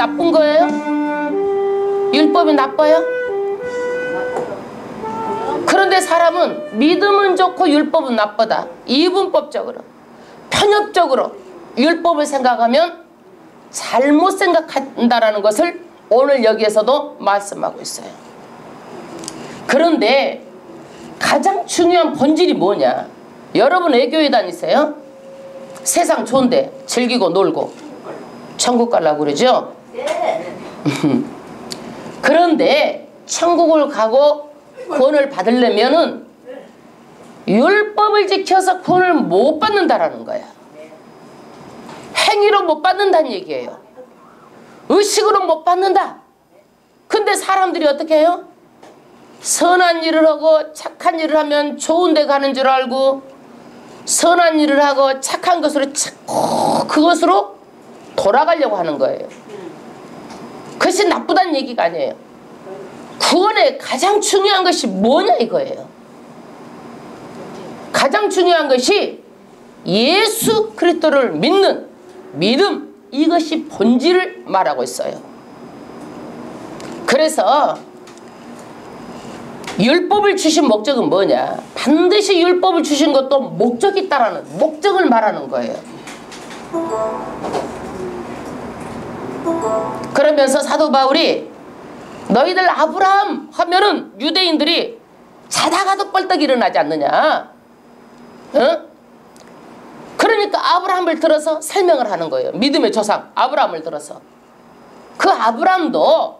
나쁜 거예요? 율법이 나빠요? 그런데 사람은 믿음은 좋고 율법은 나쁘다. 이분법적으로, 편협적으로 율법을 생각하면 잘못 생각한다라는 것을 오늘 여기에서도 말씀하고 있어요. 그런데 가장 중요한 본질이 뭐냐? 여러분 애교회 다니세요? 세상 좋은데 즐기고 놀고 천국 가려고 그러죠? 그런데 천국을 가고 구원을 받으려면은 율법을 지켜서 구원을 못 받는다라는 거야. 행위로 못 받는다는 얘기예요. 의식으로 못 받는다. 근데 사람들이 어떻게 해요? 선한 일을 하고 착한 일을 하면 좋은 데 가는 줄 알고, 선한 일을 하고 착한 것으로 자꾸 그것으로 돌아가려고 하는 거예요. 그것이 나쁘다는 얘기가 아니에요. 구원의 가장 중요한 것이 뭐냐 이거예요. 가장 중요한 것이 예수 그리스도를 믿는 믿음, 이것이 본질을 말하고 있어요. 그래서 율법을 주신 목적은 뭐냐? 반드시 율법을 주신 것도 목적이 있다라는, 목적을 말하는 거예요. 그러면서 사도 바울이 너희들 아브라함 하면은 유대인들이 자다가도 뻘떡 일어나지 않느냐? 어? 그러니까 아브라함을 들어서 설명을 하는 거예요. 믿음의 조상 아브라함을 들어서. 그 아브라함도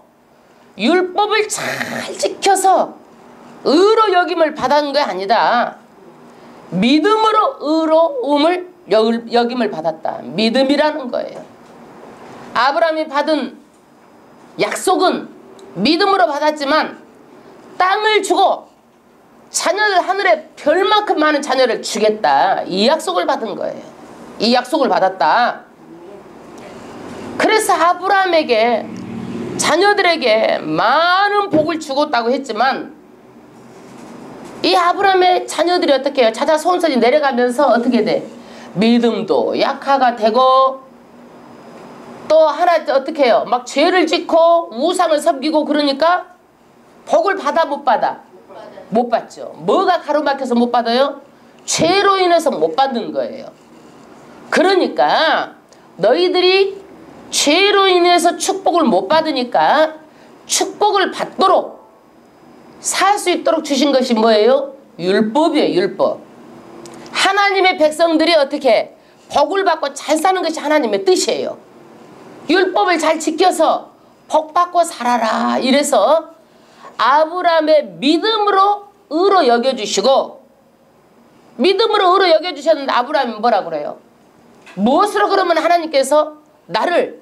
율법을 잘 지켜서 의로 여김을 받은 게 아니다. 믿음으로 의로움을 여김을 받았다. 믿음이라는 거예요. 아브라함이 받은 약속은 믿음으로 받았지만 땅을 주고 자녀를, 하늘에 별만큼 많은 자녀를 주겠다. 이 약속을 받은 거예요. 이 약속을 받았다. 그래서 아브라함에게, 자녀들에게 많은 복을 주겠다고 했지만 이 아브라함의 자녀들이 어떻게 해요? 자자손손이 내려가면서 어떻게 돼? 믿음도 약화가 되고, 또 하나 어떻게 해요? 막 죄를 짓고 우상을 섬기고, 그러니까 복을 받아 못 받아? 못 받죠. 뭐가 가로막혀서 못 받아요? 죄로 인해서 못 받는 거예요. 그러니까 너희들이 죄로 인해서 축복을 못 받으니까 축복을 받도록 살 수 있도록 주신 것이 뭐예요? 율법이에요. 율법. 하나님의 백성들이 어떻게 복을 받고 잘 사는 것이 하나님의 뜻이에요. 율법을 잘 지켜서 복 받고 살아라. 이래서 아브라함의 믿음으로 의로 여겨주시고, 믿음으로 의로 여겨주셨는데 아브라함이 뭐라고 그래요? 무엇으로 그러면 하나님께서 나를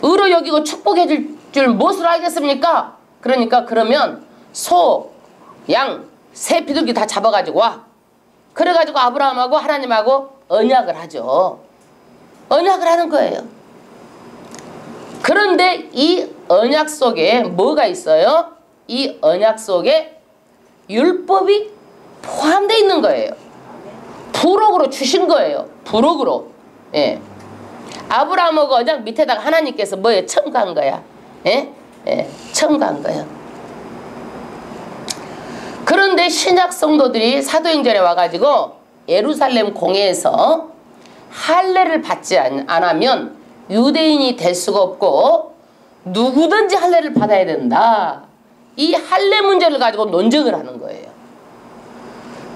의로 여기고 축복해 줄 무엇으로 알겠습니까? 그러니까 그러면 소, 양, 새, 비둘기 다 잡아가지고 와. 그래가지고 아브라함하고 하나님하고 언약을 하죠. 언약을 하는 거예요. 그런데 이 언약 속에 뭐가 있어요? 이 언약 속에 율법이 포함되어 있는 거예요. 부록으로 주신 거예요. 부록으로. 예. 아브라함하고 언약 밑에다가 하나님께서 뭐에 첨가한 거야? 예? 예, 첨가한 거예요. 그런데 신약 성도들이 사도행전에 와가지고 예루살렘 공회에서 할례를 받지 않으면 유대인이 될 수가 없고 누구든지 할례를 받아야 된다. 이 할례 문제를 가지고 논쟁을 하는 거예요.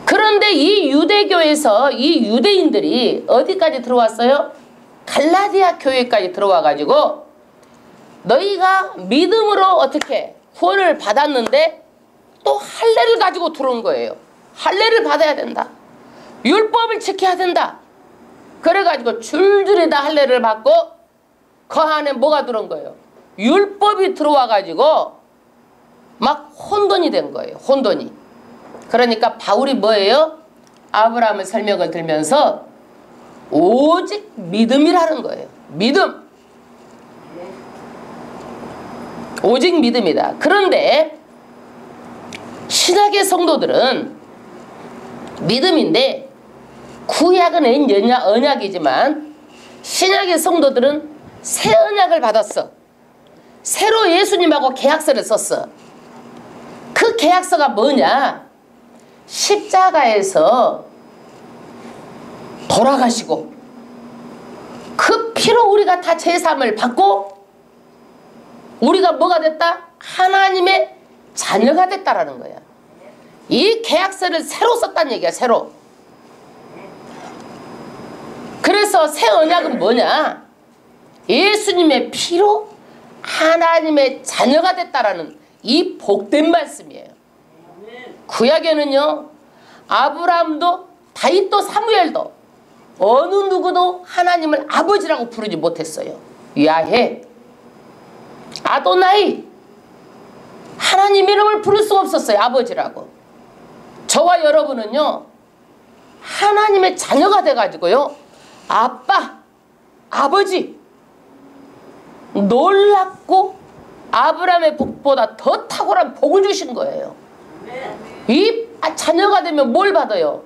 그런데 이 유대교에서 이 유대인들이 어디까지 들어왔어요? 갈라디아 교회까지 들어와가지고 너희가 믿음으로 어떻게 구원을 받았는데 또 할례를 가지고 들어온 거예요. 할례를 받아야 된다. 율법을 지켜야 된다. 그래가지고 줄줄이 다 할례를 받고 그 안에 뭐가 들어온 거예요? 율법이 들어와가지고 막 혼돈이 된 거예요. 혼돈이. 그러니까 바울이 뭐예요? 아브라함의 설명을 들면서 오직 믿음이라는 거예요. 믿음. 오직 믿음이다. 그런데 신약의 성도들은 믿음인데 구약은 언약이지만 신약의 성도들은 새 언약을 받았어. 새로 예수님하고 계약서를 썼어. 그 계약서가 뭐냐? 십자가에서 돌아가시고 그 피로 우리가 다 제사함을 받고 우리가 뭐가 됐다? 하나님의 자녀가 됐다라는 거야. 이 계약서를 새로 썼다는 얘기야. 새로. 그래서 새 언약은 뭐냐? 예수님의 피로 하나님의 자녀가 됐다라는 이 복된 말씀이에요. 구약에는요, 아브라함도 다윗도 사무엘도 어느 누구도 하나님을 아버지라고 부르지 못했어요. 야훼, 아도나이, 하나님 이름을 부를 수가 없었어요. 아버지라고. 저와 여러분은요, 하나님의 자녀가 돼가지고요, 아빠, 아버지, 놀랍고 아브라함의 복보다 더 탁월한 복을 주신 거예요. 이 자녀가 되면 뭘 받아요?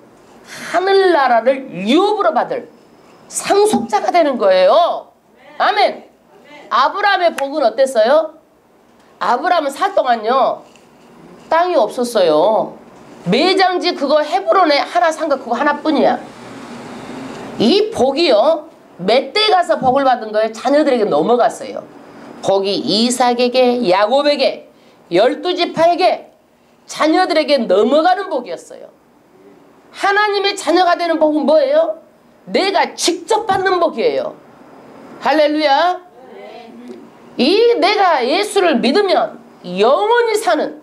하늘나라를 유업으로 받을 상속자가 되는 거예요. 아멘. 아브라함의 복은 어땠어요? 아브라함은 살 동안요, 땅이 없었어요. 매장지 그거 헤브론에 하나 산 거 그거 하나뿐이야. 이 복이요, 멧돼에 가서 복을 받은 거예요. 자녀들에게 넘어갔어요. 복이 이삭에게, 야곱에게, 12지파에게, 자녀들에게 넘어가는 복이었어요. 하나님의 자녀가 되는 복은 뭐예요? 내가 직접 받는 복이에요. 할렐루야. 이 내가 예수를 믿으면 영원히 사는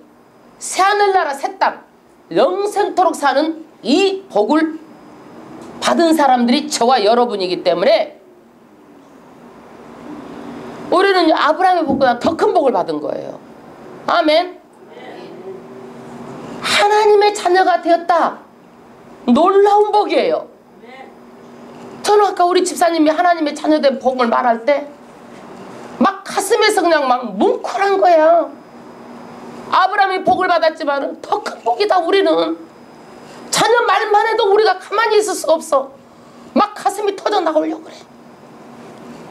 새하늘나라 새 땅, 영생토록 사는 이 복을 받은 사람들이 저와 여러분이기 때문에 우리는 아브라함의 복보다 더 큰 복을 받은 거예요. 아멘. 하나님의 자녀가 되었다. 놀라운 복이에요. 저는 아까 우리 집사님이 하나님의 자녀된 복을 말할 때 막 가슴에서 그냥 막 뭉클한 거야. 아브라함이 복을 받았지만 더 큰 복이다. 우리는 자녀 말만 해도 우리가 가만히 있을 수가 없어. 막 가슴이 터져 나오려고 그래.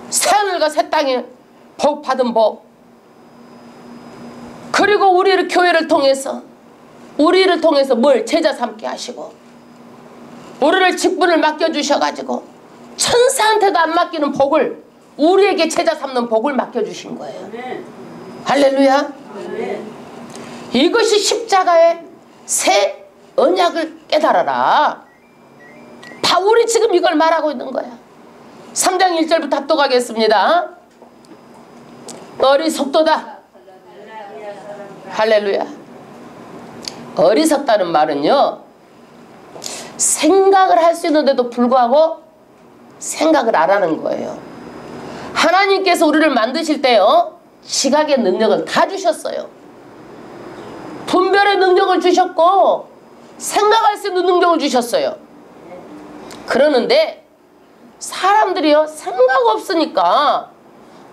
새하늘과 새 땅에 복 받은 복. 그리고 우리를 교회를 통해서 뭘 제자 삼게 하시고 우리를 직분을 맡겨주셔가지고 천사한테도 안 맡기는 복을 우리에게 제자 삼는 복을 맡겨주신 거예요. 할렐루야. 이것이 십자가의 새 언약을 깨달아라. 바울이 지금 이걸 말하고 있는 거야. 3장 1절부터 합독하겠습니다. 어리석도다. 할렐루야. 어리석다는 말은요, 생각을 할 수 있는데도 불구하고 생각을 안 하는 거예요. 하나님께서 우리를 만드실 때요, 지각의 능력을 다 주셨어요. 분별의 능력을 주셨고 생각할 수 있는 능력을 주셨어요. 그러는데 사람들이요, 생각 없으니까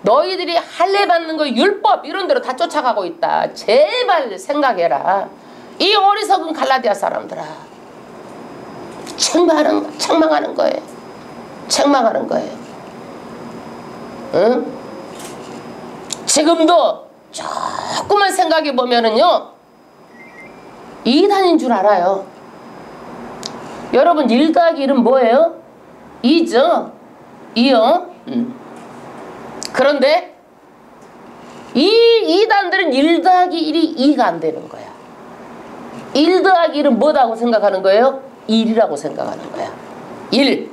너희들이 할례 받는 거 율법 이런 대로 다 쫓아가고 있다. 제발 생각해라. 이 어리석은 갈라디아 사람들아. 책망하는 거예요. 책망하는 거예요. 응? 지금도 조금만 생각해 보면은요, 이단인 줄 알아요. 여러분, 1 더하기 1은 뭐예요? 2죠? 2요? 그런데 이 이단들은 1 더하기 1이 2가 안 되는 거야. 1 더하기 1은 뭐라고 생각하는 거예요? 1이라고 생각하는 거야. 1.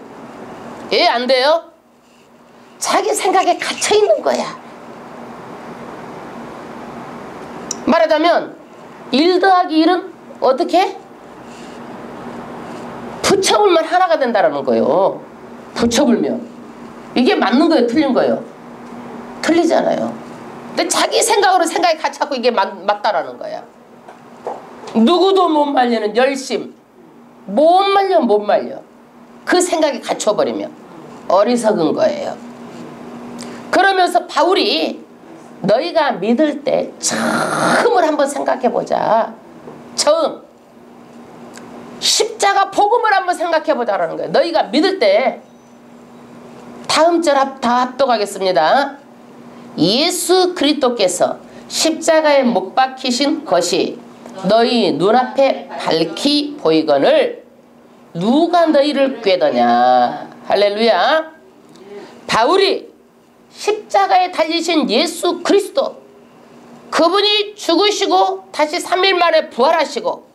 예, 안 돼요? 자기 생각에 갇혀 있는 거야. 말하자면 1 더하기 1은 어떻게? 붙여불면 하나가 된다는 거예요. 붙여불면. 이게 맞는 거예요? 틀린 거예요? 틀리잖아요. 근데 자기 생각으로 생각에 갇혀갖고 이게 맞다라는 거야. 누구도 못 말리는 열심. 못 말려. 그 생각에 갇혀버리면 어리석은 거예요. 그러면서 바울이 너희가 믿을 때 처음을 한번 생각해보자. 처음. 십자가 복음을 한번 생각해보자라는 거예요. 너희가 믿을 때 다음 절 다 합독하겠습니다. 예수 그리스도께서 십자가에 못 박히신 것이 너희 눈앞에 밝히 보이거늘 누가 너희를 꾀더냐. 할렐루야. 바울이 십자가에 달리신 예수 그리스도, 그분이 죽으시고 다시 3일 만에 부활하시고,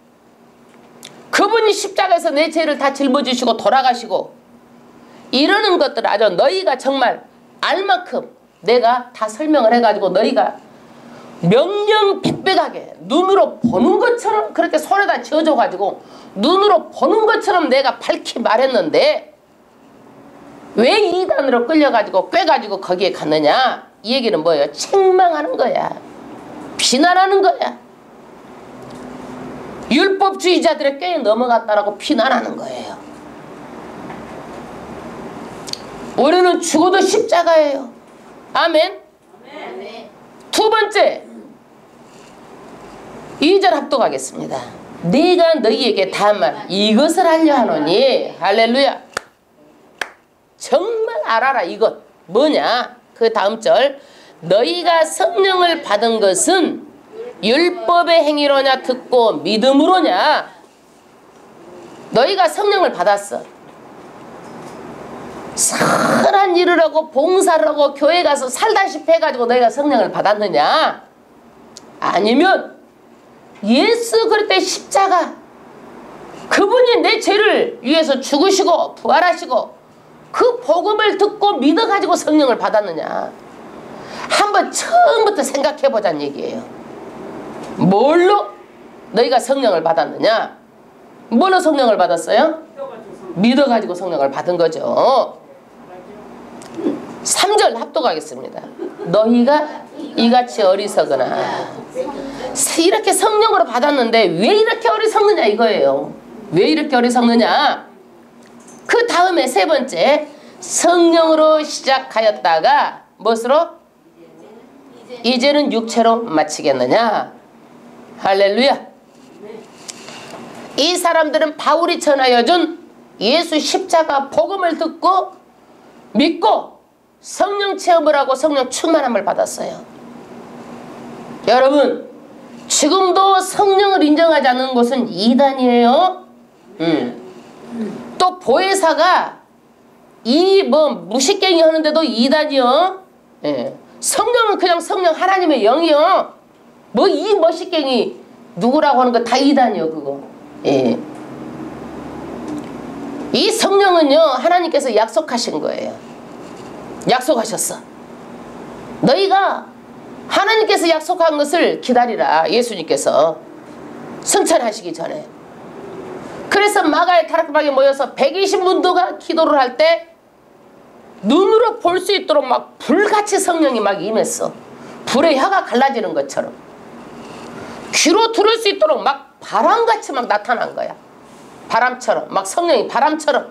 그분이 십자가에서 내 죄를 다 짊어지시고 돌아가시고, 이러는 것들 아주 너희가 정말 알 만큼 내가 다 설명을 해가지고 너희가 명령백백하게 눈으로 보는 것처럼 그렇게 손에다 쥐어줘가지고 눈으로 보는 것처럼 내가 밝히 말했는데 왜 이단으로 끌려가지고 꿰가지고 거기에 갔느냐. 이 얘기는 뭐예요? 책망하는 거야. 비난하는 거야. 율법주의자들의 꾀에 넘어갔다라고 비난하는 거예요. 우리는 죽어도 십자가예요. 아멘. 두 번째, 2절 합독하겠습니다. 네가 너희에게 다만 이것을 알려 하노니. 할렐루야. 정말 알아라. 이것 뭐냐. 그 다음 절, 너희가 성령을 받은 것은 율법의 행위로냐 듣고 믿음으로냐. 너희가 성령을 받았어. 선한 일을 하고 봉사를 하고 교회 가서 살다시피 해가지고 너희가 성령을 받았느냐. 아니면 예수 그리스도의 십자가, 그분이 내 죄를 위해서 죽으시고 부활하시고 그 복음을 듣고 믿어가지고 성령을 받았느냐. 한번 처음부터 생각해보자는 얘기예요. 뭘로 너희가 성령을 받았느냐. 뭘로 성령을 받았어요? 믿어가지고 성령을 받은 거죠. 3절 합독하겠습니다. 너희가 이같이 어리석으나. 이렇게 성령으로 받았는데 왜 이렇게 어리석느냐 이거예요. 왜 이렇게 어리석느냐. 그 다음에 세 번째, 성령으로 시작하였다가 무엇으로? 이제는 육체로 마치겠느냐. 할렐루야. 이 사람들은 바울이 전하여 준 예수 십자가 복음을 듣고 믿고 성령 체험을 하고 성령 충만함을 받았어요. 여러분, 지금도 성령을 인정하지 않는 곳은 이단이에요. 또 보혜사가 이 뭐 무식갱이 하는데도 이단이요. 예. 성령은 그냥 성령 하나님의 영이요. 뭐 이 멋식갱이 누구라고 하는 거 다 이단이요 그거. 예. 이 성령은요 하나님께서 약속하신 거예요. 약속하셨어. 너희가 하나님께서 약속한 것을 기다리라. 예수님께서 승천하시기 전에. 그래서 마가의 다락방에 모여서 120문도가 기도를 할 때 눈으로 볼 수 있도록 막 불같이 성령이 막 임했어. 불의 혀가 갈라지는 것처럼. 귀로 들을 수 있도록 막 바람같이 막 나타난 거야. 바람처럼. 막 성령이 바람처럼.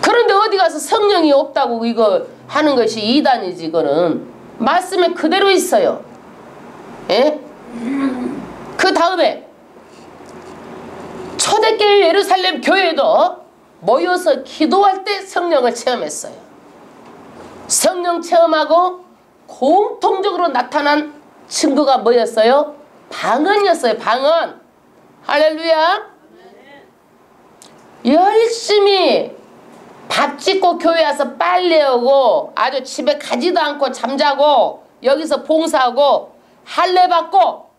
그런데 어디 가서 성령이 없다고 이거 하는 것이 이단이지. 이거는 말씀에 그대로 있어요. 예? 그 다음에 초대교회 예루살렘 교회도 모여서 기도할 때 성령을 체험했어요. 성령 체험하고 공통적으로 나타난 증거가 뭐였어요? 방언이었어요. 방언. 할렐루야. 열심히 밥 짓고 교회 와서 빨래하고 아주 집에 가지도 않고 잠자고 여기서 봉사하고 할례 받고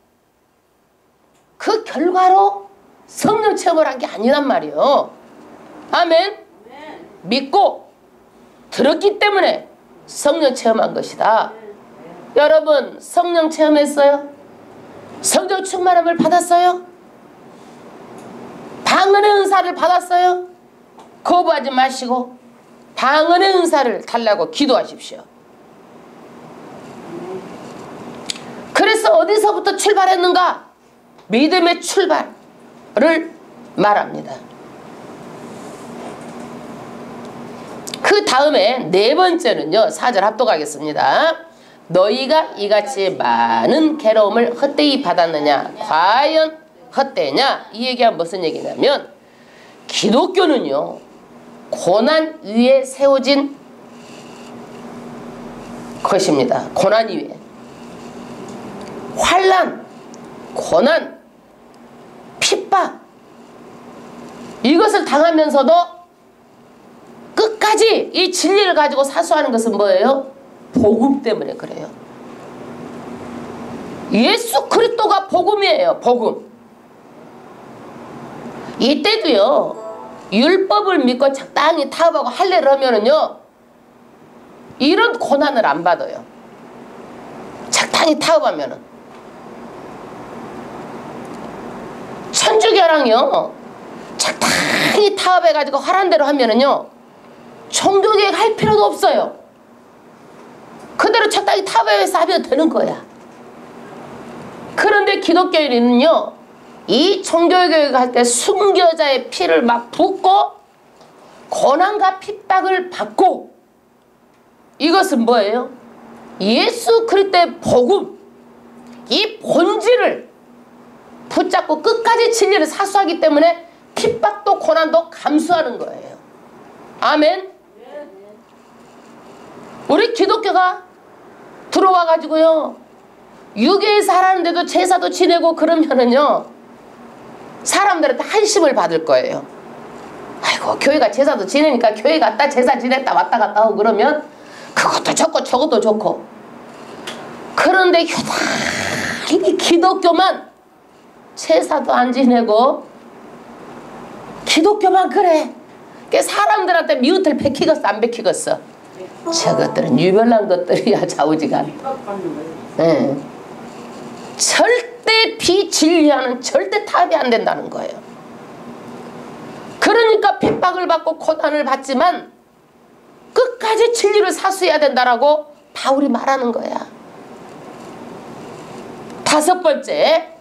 그 결과로 성령 체험을 한 게 아니란 말이에요. 아멘. 믿고 들었기 때문에 성령 체험한 것이다. 여러분 성령 체험했어요? 성령 충만함을 받았어요? 방언의 은사를 받았어요? 거부하지 마시고 방언의 은사를 달라고 기도하십시오. 그래서 어디서부터 출발했는가? 믿음의 출발을 말합니다. 그 다음에 네 번째는요. 4절 합독하겠습니다. 너희가 이같이 많은 괴로움을 헛되이 받았느냐? 과연 헛되냐? 이 얘기가 무슨 얘기냐면 기독교는요. 고난 위에 세워진 것입니다. 고난 위에. 환난, 고난, 핍박, 이것을 당하면서도 끝까지 이 진리를 가지고 사수하는 것은 뭐예요? 복음 때문에 그래요. 예수 그리스도가 복음이에요. 복음. 이때도요, 율법을 믿고 적당히 타협하고 할례를 하면은요, 이런 고난을 안 받아요. 적당히 타협하면은. 천주교랑요, 적당히 타협해가지고 하란 대로 하면은요, 종교개혁 할 필요도 없어요. 그대로 적당히 타협해서 하면 되는 거야. 그런데 기독교인은요, 이 종교개혁 할 때 순교자의 피를 막 붓고 고난과 핍박을 받고, 이것은 뭐예요? 예수 그리스도의 복음, 이 본질을 붙잡고 끝까지 진리를 사수하기 때문에 핍박도 고난도 감수하는 거예요. 아멘. 우리 기독교가 들어와 가지고요, 유교에서 하라는데도 제사도 지내고 그러면은요, 사람들한테 한심을 받을 거예요. 아이고, 교회가 제사도 지내니까 교회 갔다 제사 지냈다 왔다 갔다 하고 그러면 그것도 좋고 저것도 좋고. 그런데 휴다리 기독교만 제사도 안 지내고 기독교만 그래. 사람들한테 미우털 베키겠어 안 베키겠어? 저것들은 유별난 것들이야. 좌우지간. 네. 절대 비진리하는 절대 타협이 안 된다는 거예요. 그러니까 핍박을 받고 고난을 받지만 끝까지 진리를 사수해야 된다라고 바울이 말하는 거야. 다섯 번째,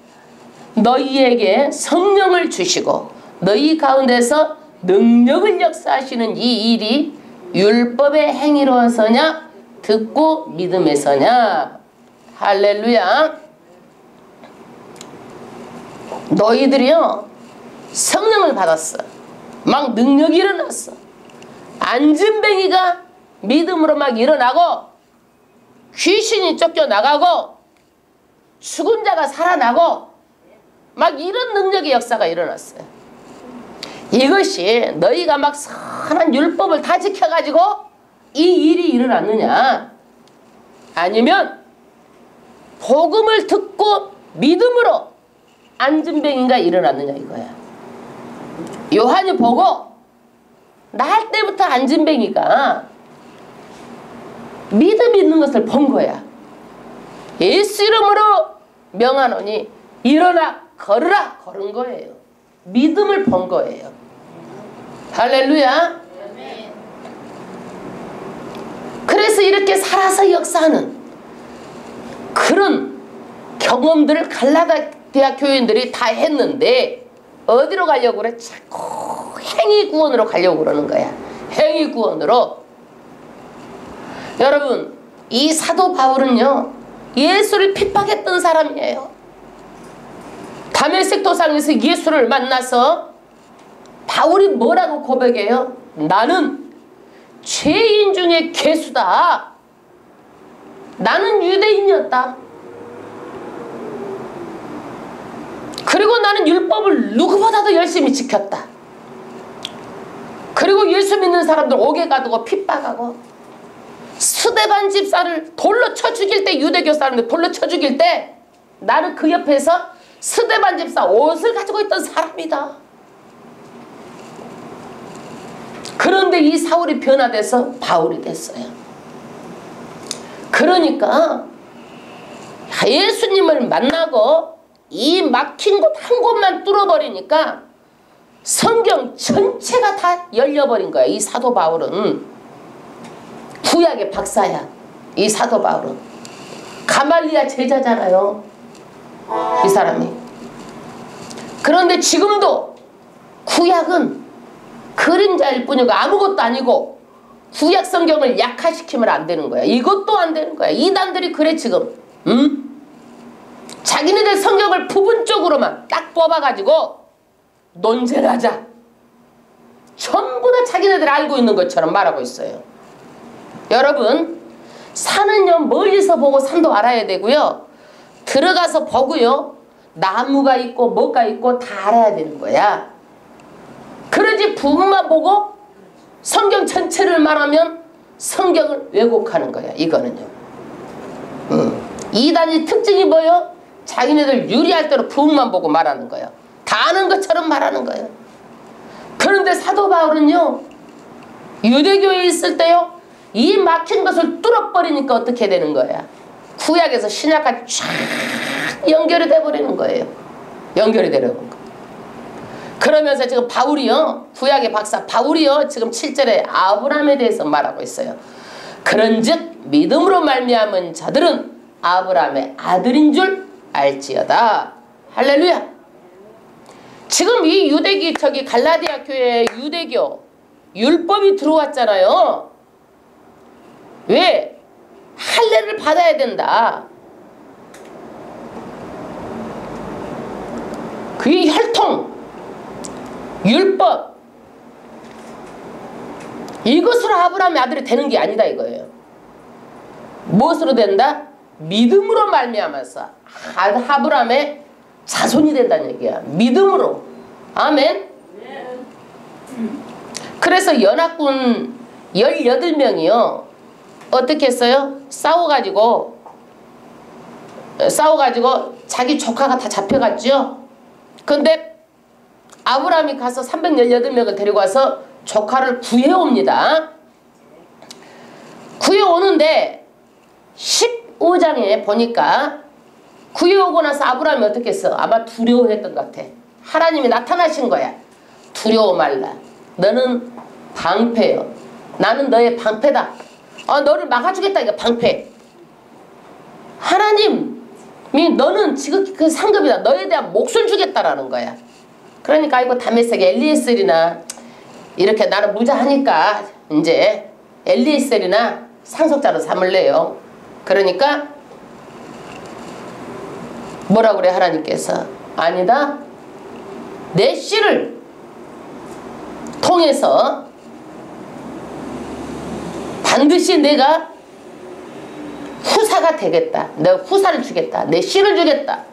너희에게 성령을 주시고 너희 가운데서 능력을 역사하시는 이 일이 율법의 행위로서냐 듣고 믿음에서냐. 할렐루야. 너희들이요, 성령을 받았어. 막 능력이 일어났어. 안진뱅이가 믿음으로 막 일어나고, 귀신이 쫓겨나가고, 죽은 자가 살아나고, 막 이런 능력의 역사가 일어났어요. 이것이 너희가 막 선한 율법을 다 지켜가지고 이 일이 일어났느냐, 아니면 복음을 듣고 믿음으로 안진뱅이가 일어났느냐 이거야. 요한이 보고 날 때부터 안진뱅이가 믿음이 있는 것을 본 거야. 예수 이름으로 명하노니 일어나 걸으라. 걸은 거예요. 믿음을 본 거예요. 할렐루야. 그래서 이렇게 살아서 역사하는 그런 경험들을 갈라디아 교인들이 다 했는데 어디로 가려고 그래? 자꾸 행위구원으로 가려고 그러는 거야. 행위구원으로. 여러분, 이 사도 바울은요, 예수를 핍박했던 사람이에요. 다메섹 도상에서 예수를 만나서 바울이 뭐라고 고백해요? 나는 죄인 중에 괴수다. 나는 유대인이었다. 그리고 나는 율법을 누구보다도 열심히 지켰다. 그리고 예수 믿는 사람들 옥에 가두고 핍박하고, 스데반 집사를 돌로 쳐 죽일 때, 유대교 사람들 돌로 쳐 죽일 때 나는 그 옆에서 스데반 집사 옷을 가지고 있던 사람이다. 그런데 이 사울이 변화돼서 바울이 됐어요. 그러니까 예수님을 만나고 이 막힌 곳 한 곳만 뚫어버리니까 성경 전체가 다 열려버린 거야. 이 사도 바울은 구약의 박사야. 이 사도 바울은 가말리아 제자잖아요, 이 사람이. 그런데 지금도 구약은 그림자일 뿐이고 아무것도 아니고 구약 성경을 약화시키면 안 되는 거야. 이것도 안 되는 거야. 이단들이 그래 지금. 자기네들 성경을 부분적으로만 딱 뽑아가지고 논쟁하자. 전부 다 자기네들이 알고 있는 것처럼 말하고 있어요. 여러분, 산은요 멀리서 보고 산도 알아야 되고요, 들어가서 보고요 나무가 있고 뭐가 있고 다 알아야 되는 거야. 그러지 부분만 보고 성경 전체를 말하면 성경을 왜곡하는 거야. 이거는요. 이단의 특징이 뭐예요? 자기네들 유리할 대로 부분만 보고 말하는 거예요. 다 아는 것처럼 말하는 거예요. 그런데 사도 바울은요, 유대교에 있을 때요, 이 막힌 것을 뚫어버리니까 어떻게 되는 거야? 구약에서 신약까지 쫙 연결이 돼버리는 거예요. 연결이 되는 거. 그러면서 지금 바울이요, 구약의 박사 바울이요, 지금 7절에 아브라함에 대해서 말하고 있어요. 그런즉 믿음으로 말미암은 자들은 아브라함의 아들인 줄 알지어다. 할렐루야. 지금 이 유대기, 저기 갈라디아 교회에 유대교 율법이 들어왔잖아요. 왜? 할례를 받아야 된다. 그게 혈통, 율법, 이것으로 아브라함의 아들이 되는 게 아니다 이거예요. 무엇으로 된다? 믿음으로 말미암아서 아브라함의 자손이 된다는 얘기야. 믿음으로. 아멘. 그래서 연합군 18명이요 어떻게 했어요? 싸워가지고 자기 조카가 다 잡혀갔죠. 근데 아브라함이 가서 318명을 데리고 와서 조카를 구해옵니다. 구해오는데 15장에 보니까 구해오고 나서 아브라함이 어떻게 했어? 아마 두려워했던 것 같아. 하나님이 나타나신 거야. 두려워 말라. 너는 방패요. 나는 너의 방패다. 너를 막아주겠다. 이거 방패. 하나님이 너는 지금 그 상급이다. 너에 대한 몫을 주겠다라는 거야. 그러니까 아이고 다메섹 엘리에셀이나 이렇게 나는 무자하니까 이제 엘리에셀이나 상속자로 삼을래요. 그러니까 뭐라 그래 하나님께서? 아니다. 내 씨를 통해서 반드시 내가 후사가 되겠다. 내가 후사를 주겠다. 내 씨를 주겠다.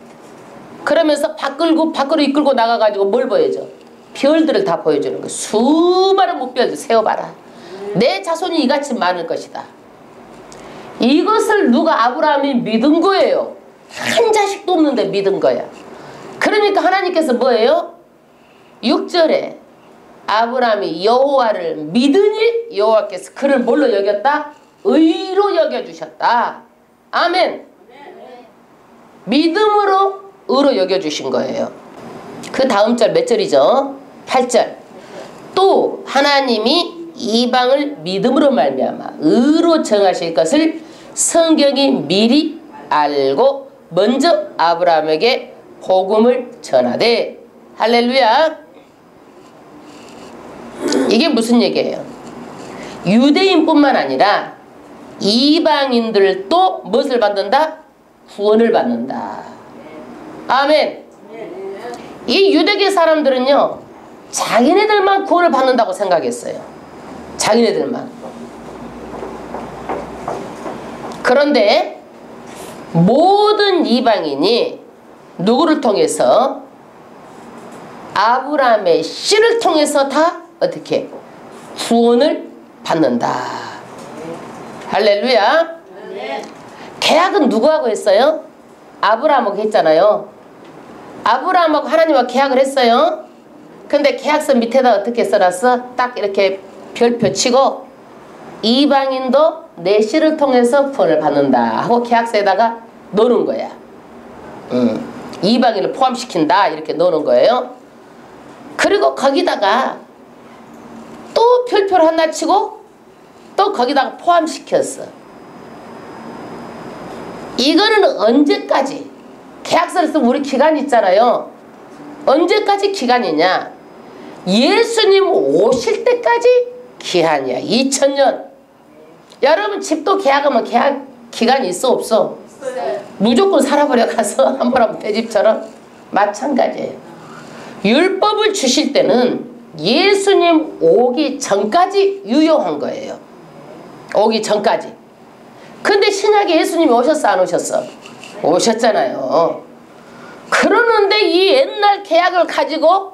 그러면서 밖으로 이끌고 나가가지고 뭘 보여줘? 별들을 다 보여주는 거야. 수많은 무별들 세워봐라. 내 자손이 이같이 많을 것이다. 이것을 누가 아브라함이 믿은 거예요. 한 자식도 없는데 믿은 거야. 그러니까 하나님께서 뭐예요? 6절에 아브라함이 여호와를 믿으니 여호와께서 그를 뭘로 여겼다? 의로 여겨주셨다. 아멘. 믿음으로 의로 여겨주신 거예요. 그 다음 절 몇 절이죠? 8절. 또 하나님이 이방을 믿음으로 말미암아 의로 정하실 것을 성경이 미리 알고 먼저 아브라함에게 복음을 전하되. 할렐루야. 이게 무슨 얘기예요? 유대인뿐만 아니라 이방인들도 무엇을 받는다? 구원을 받는다. 아멘. 이 유대계 사람들은요 자기네들만 구원을 받는다고 생각했어요. 자기네들만. 그런데 모든 이방인이 누구를 통해서? 아브라함의 씨를 통해서 다 어떻게? 구원을 받는다. 할렐루야. 계약은 누구하고 했어요? 아브라함하고 했잖아요. 아브라함하고 하나님과 계약을 했어요. 근데 계약서 밑에다 어떻게 써놨어? 딱 이렇게 별표 치고 이방인도 내 씨를 통해서 구원을 받는다 하고 계약서에다가 넣는 거야. 이방인을 포함시킨다 이렇게 넣는 거예요. 그리고 거기다가 또 별표를 하나 치고 또 거기다가 포함시켰어. 이거는 언제까지? 계약서를 쓰면 우리 기간이 있잖아요. 언제까지 기간이냐? 예수님 오실 때까지 기한이야. 2000년. 여러분 집도 계약하면 계약 기간이 있어 없어? 무조건 살아버려 가서 한번 하면 내 집처럼 마찬가지예요. 율법을 주실 때는 예수님 오기 전까지 유효한 거예요. 오기 전까지. 근데 신약에 예수님이 오셨어 안 오셨어? 오셨잖아요. 그러는데 이 옛날 계약을 가지고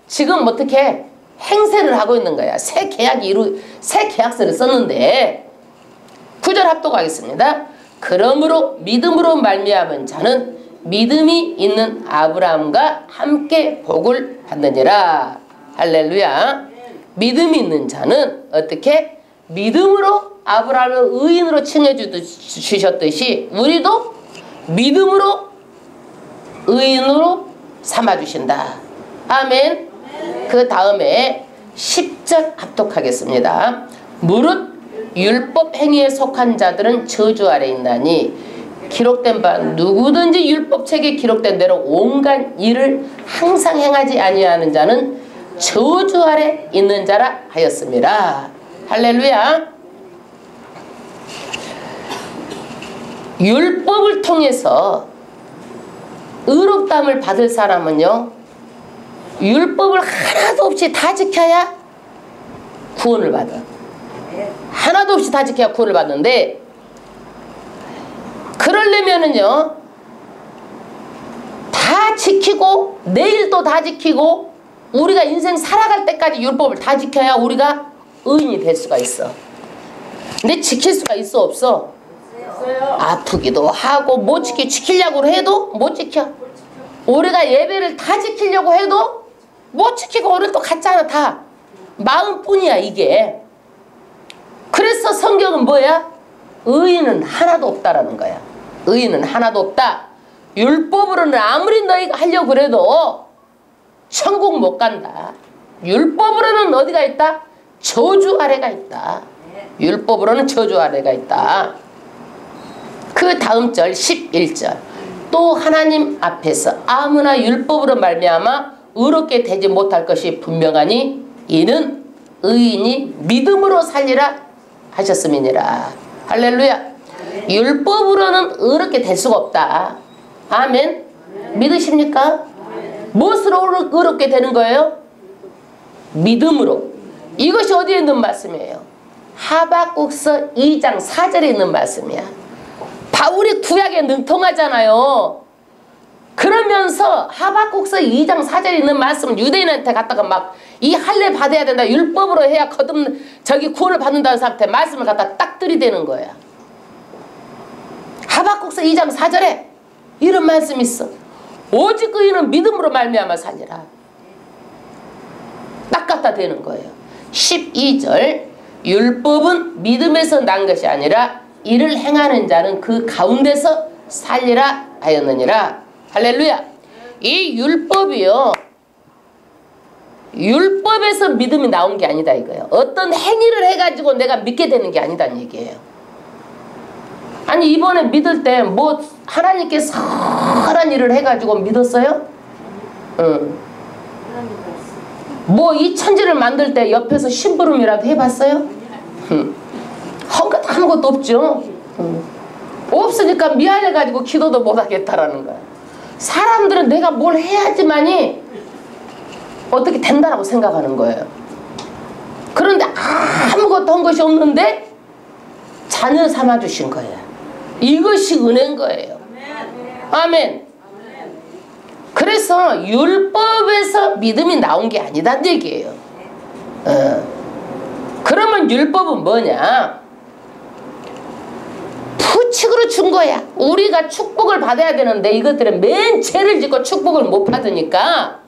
지금 어떻게 행세를 하고 있는 거야. 새 계약서를 썼는데 9절 합독하겠습니다. 그러므로 믿음으로 말미암은 자는 믿음이 있는 아브라함과 함께 복을 받느니라. 할렐루야. 믿음이 있는 자는 어떻게? 믿음으로 아브라함을 의인으로 칭해 주셨듯이 우리도 믿음으로 의인으로 삼아주신다. 아멘. 그 다음에 10절 합독하겠습니다. 무릇 율법 행위에 속한 자들은 저주 아래 있나니 기록된 바 누구든지 율법책에 기록된 대로 온갖 일을 항상 행하지 아니하는 자는 저주 아래 있는 자라 하였습니다. 할렐루야. 율법을 통해서 의롭다함을 받을 사람은요, 율법을 하나도 없이 다 지켜야 구원을 받아. 하나도 없이 다 지켜야 구원을 받는데, 그러려면은요 다 지키고 내일도 다 지키고 우리가 인생 살아갈 때까지 율법을 다 지켜야 우리가 의인이 될 수가 있어. 근데 지킬 수가 있어 없어? 아프기도 하고 못 지키려고 해도 못 지켜. 우리가 예배를 다 지키려고 해도 못 지키고 오늘 또 갔잖아. 다 마음뿐이야 이게. 그래서 성경은 뭐야? 의인은 하나도 없다라는 거야. 의인은 하나도 없다. 율법으로는 아무리 너희가 하려고 그래도 천국 못 간다. 율법으로는 어디가 있다? 저주 아래가 있다. 율법으로는 저주 아래가 있다. 그 다음 절 11절 또 하나님 앞에서 아무나 율법으로 말미암아 의롭게 되지 못할 것이 분명하니 이는 의인이 믿음으로 살리라 하셨음이니라. 할렐루야. 율법으로는 의롭게 될 수가 없다. 아멘. 믿으십니까? 무엇으로 의롭게 되는 거예요? 믿음으로. 이것이 어디에 있는 말씀이에요? 하박국서 2장 4절에 있는 말씀이야. 바울이 구약에 능통하잖아요. 그러면서 하박국서 2장 4절에 있는 말씀을 유대인한테 갖다가 막 이 할례 받아야 된다. 율법으로 해야 저기 구원을 받는다는 사람한테 말씀을 갖다 딱 들이대는 거야. 하박국서 2장 4절에 이런 말씀이 있어. 오직 의인은 믿음으로 말미암아 살리라. 딱 갖다 대는 거예요. 12절 율법은 믿음에서 난 것이 아니라 이를 행하는 자는 그 가운데서 살리라 하였느니라. 할렐루야. 이 율법이요, 율법에서 믿음이 나온 게 아니다 이거예요. 어떤 행위를 해가지고 내가 믿게 되는 게 아니다는 얘기예요. 아니 이번에 믿을 때 뭐 하나님께 선한 일을 해가지고 믿었어요? 응. 뭐 이 천지를 만들 때 옆에서 심부름이라도 해봤어요? 한 것 아무것도 없죠. 없으니까 미안해가지고 기도도 못하겠다라는 거야. 사람들은 내가 뭘 해야지만이 어떻게 된다라고 생각하는 거예요. 그런데 아무것도 한 것이 없는데 자녀 삼아주신 거예요. 이것이 은혜인 거예요. 아멘. 그래서 율법에서 믿음이 나온 게 아니다는 얘기예요. 그러면 율법은 뭐냐? 푸칙으로 준 거야. 우리가 축복을 받아야 되는데 이것들은 맨 죄를 짓고 축복을 못 받으니까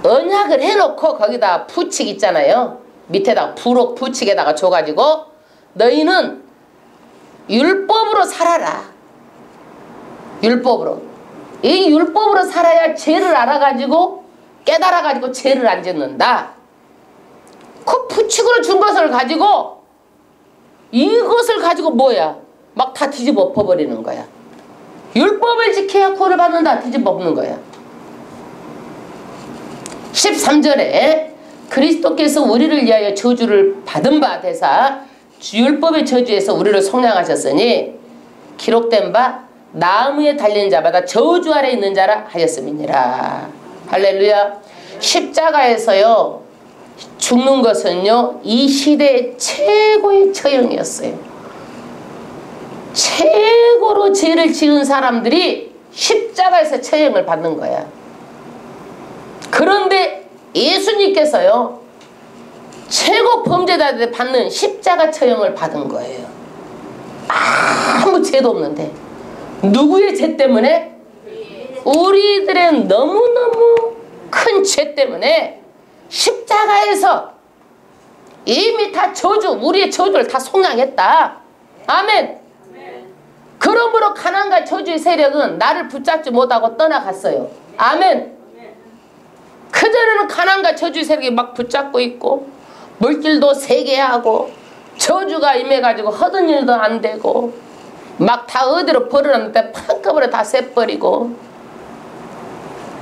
언약을 해놓고 거기다 푸칙 있잖아요. 밑에다가 부록 푸칙에다가 줘가지고 너희는 율법으로 살아라. 율법으로. 이 율법으로 살아야 죄를 알아가지고 깨달아가지고 죄를 안 짓는다. 그 푸칙으로 준 것을 가지고 이것을 가지고 뭐야? 막 다 뒤집어 엎어버리는 거야. 율법을 지켜야 구원을 받는다. 뒤집어 엎는 거야. 13절에 그리스도께서 우리를 위하여 저주를 받은 바 되사 율법의 저주에서 우리를 속량하셨으니 기록된 바 나무에 달린 자마다 저주 아래 있는 자라 하였음이니라. 할렐루야. 십자가에서요 죽는 것은요 이 시대의 최고의 처형이었어요. 최고로 죄를 지은 사람들이 십자가에서 처형을 받는 거야. 그런데 예수님께서요 최고 범죄자들이 받는 십자가 처형을 받은 거예요. 아무 죄도 없는데. 누구의 죄 때문에? 우리들의 너무너무 큰 죄 때문에 십자가에서 이미 다 저주, 우리의 저주를 다 속량했다. 아멘. 그러므로 가난과 저주의 세력은 나를 붙잡지 못하고 떠나갔어요. 아멘. 그전에는 가난과 저주의 세력이 막 붙잡고 있고 물질도 세게 하고 저주가 임해가지고 하던 일도 안 되고 막 다 어디로 버려놨는데 한꺼번에 다 쎄버리고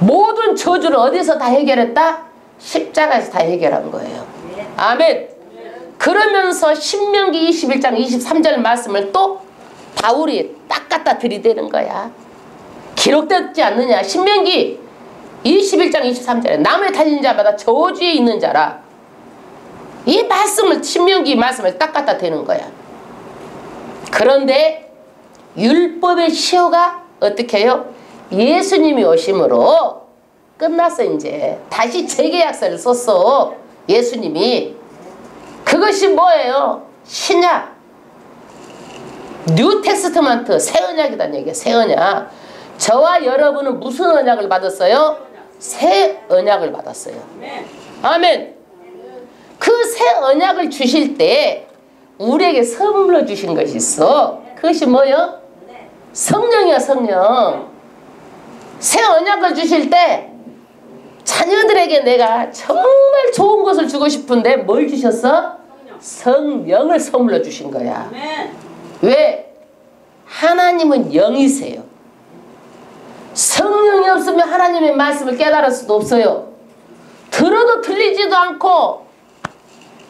모든 저주를 어디서 다 해결했다? 십자가에서 다 해결한 거예요. 아멘. 그러면서 신명기 21장 23절 말씀을 또 바울이 딱 갖다 들이대는 거야. 기록되지 않느냐. 신명기 21장 23절에 나무에 달린 자마다 저주에 있는 자라. 이 말씀을 신명기 말씀을 딱 갖다 대는 거야. 그런데 율법의 시효가 어떻게 해요? 예수님이 오심으로 끝났어. 이제 다시 재계약서를 썼어. 예수님이. 그것이 뭐예요? 신약, 뉴 텍스트먼트, 새 언약이란 얘기예요. 새 언약. 저와 여러분은 무슨 언약을 받았어요? 새 언약을 받았어요. 아멘. 그 새 언약을 주실 때 우리에게 선물로 주신 것이 있어. 그것이 뭐예요? 성령이야. 성령. 새 언약을 주실 때 자녀들에게 내가 정말 좋은 것을 주고 싶은데 뭘 주셨어? 성령을 선물로 주신 거야. 왜? 하나님은 영이세요. 성령이 없으면 하나님의 말씀을 깨달을 수도 없어요. 들어도 들리지도 않고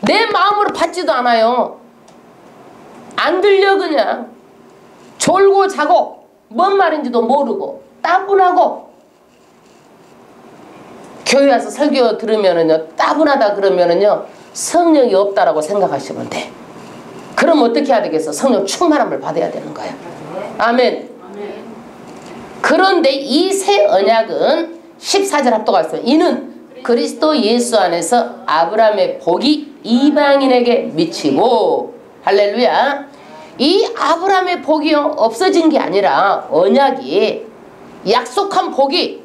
내 마음으로 받지도 않아요. 안 들려. 그냥 졸고 자고 뭔 말인지도 모르고 따분하고. 교회 와서 설교 들으면은요 따분하다 그러면은요 성령이 없다라고 생각하시면 돼. 그럼 어떻게 해야 되겠어? 성령 충만함을 받아야 되는 거야. 아멘. 그런데 이 새 언약은 14절 합독가 있어요. 이는 그리스도 예수 안에서 아브라함의 복이 이방인에게 미치고. 할렐루야. 이 아브라함의 복이요 없어진 게 아니라 언약이 약속한 복이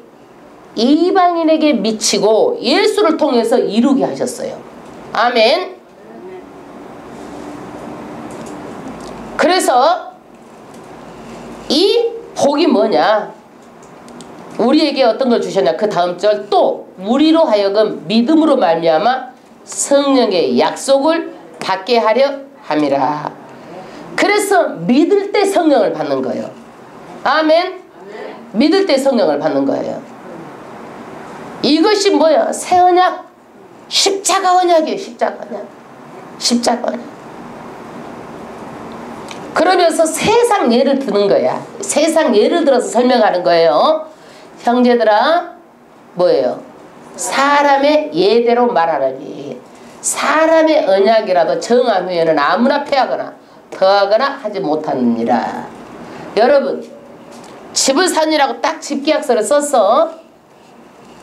이방인에게 미치고 예수를 통해서 이루게 하셨어요. 아멘. 그래서 이 복이 뭐냐? 우리에게 어떤 걸 주셨냐? 그 다음 절 또 우리로 하여금 믿음으로 말미암아 성령의 약속을 받게 하려 함이라. 그래서 믿을 때 성령을 받는 거예요. 아멘. 믿을 때 성령을 받는 거예요. 이것이 뭐야? 새 언약, 십자가 언약이에요. 십자가 언약. 십자가 언약. 그러면서 세상 예를 드는 거야. 세상 예를 들어서 설명하는 거예요. 형제들아, 뭐예요? 사람의 예대로 말하라니. 사람의 언약이라도 정하면은 아무나 패하거나 더하거나 하지 못하느니라. 여러분, 집을 사느라고 딱 집계약서를 썼어.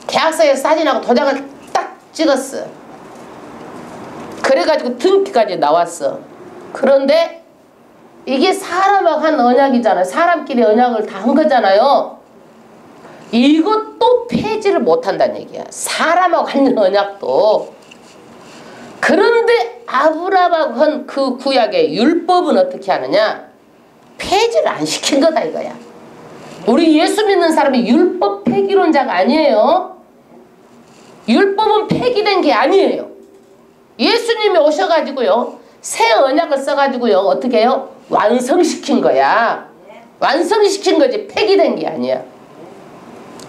계약서에 사진하고 도장을 딱 찍었어. 그래가지고 등기까지 나왔어. 그런데 이게 사람하고 한 언약이잖아요. 사람끼리 언약을 다 한 거잖아요. 이것도 폐지를 못한다는 얘기야. 사람하고 한 언약도. 그런데 아브라함하고 한 그 구약의 율법은 어떻게 하느냐? 폐지를 안 시킨 거다 이거야. 우리 예수 믿는 사람이 율법 폐기론자가 아니에요. 율법은 폐기된 게 아니에요. 예수님이 오셔가지고요 새 언약을 써가지고요 어떻게 해요? 완성시킨 거야. 완성시킨 거지 폐기된 게 아니야.